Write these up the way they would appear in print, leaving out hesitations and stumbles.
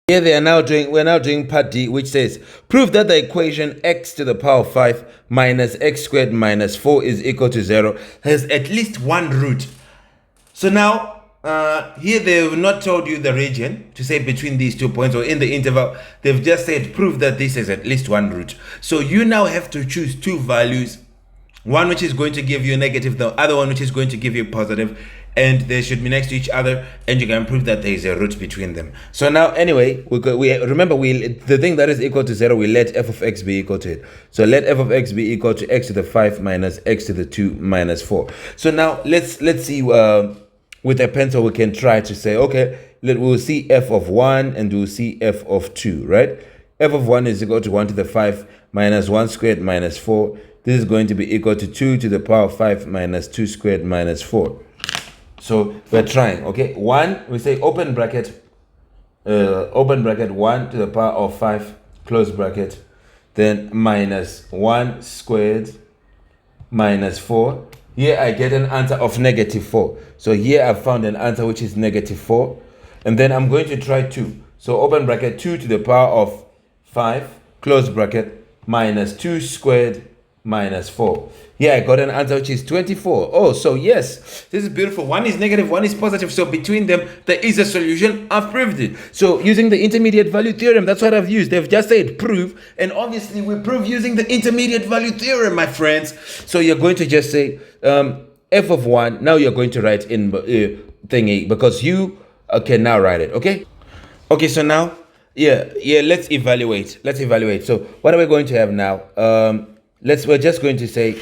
Here we're now doing part D, which says, prove that the equation x to the power of 5 minus x squared minus 4 is equal to 0 has at least one root. So now, here they've not told you the region to say between these 2 points or in the interval. They've just said, prove that this has at least one root. So you now have to choose two values, one which is going to give you negative, the other one which is going to give you positive, and they should be next to each other, and you can prove that there is a root between them. So now, anyway, we remember the thing that is equal to 0, we let f of x be equal to it. So let f of x be equal to x to the 5 minus x to the 2 minus 4. So now let's see, with a pencil we can try to say, okay, we'll see f of 1 and we'll see f of 2, right? F of 1 is equal to 1 to the 5 minus 1 squared minus 4. This is going to be equal to 2 to the power of 5 minus 2 squared minus 4. So we're trying, okay? 1, we say open bracket 1 to the power of 5, close bracket, then minus 1 squared minus 4. Here I get an answer of negative 4. So here I've found an answer which is negative 4. And then I'm going to try 2. So open bracket 2 to the power of 5, close bracket, minus 2 squared minus 4. Here I got an answer which is 24. Oh, so yes, this is beautiful. One is negative, one is positive. So between them, there is a solution. I've proved it. So using the intermediate value theorem, that's what I've used. They've just said prove. And obviously we prove using the intermediate value theorem, my friends. So you're going to just say f of 1. Now you're going to write in thingy because you can now write it, okay? Okay, so now, yeah, let's evaluate. So what are we going to have now? We're just going to say,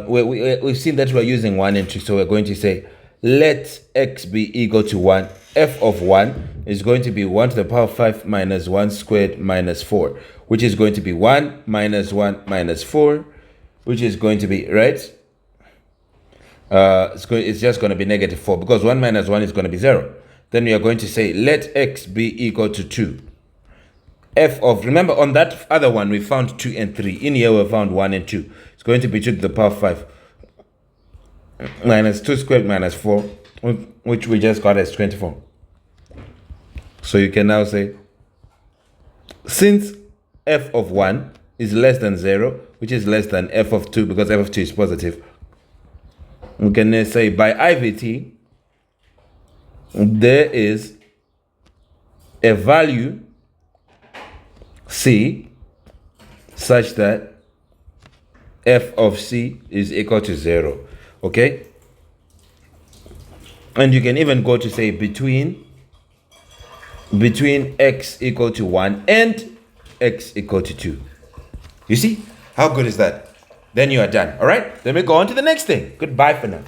we've seen that we're using 1 and 2, so we're going to say, let x be equal to 1. F of 1 is going to be 1 to the power of 5 minus 1 squared minus 4, which is going to be 1 minus 1 minus 4, which is going to be, right? It's just going to be negative 4, because 1 minus 1 is going to be 0. Then we are going to say, let x be equal to 2. F of, remember on that other one we found 2 and 3. In here we found 1 and 2. It's going to be 2 to the power of 5 minus 2 squared minus 4, which we just got as 24. So you can now say, since f of 1 is less than 0, which is less than f of 2, because f of 2 is positive, we can then say by IVT, there is a value C such that f of C is equal to 0, okay? And you can even go to say between x equal to 1 and x equal to 2. You see? How good is that? Then you are done, all right? Then we go on to the next thing. Goodbye for now.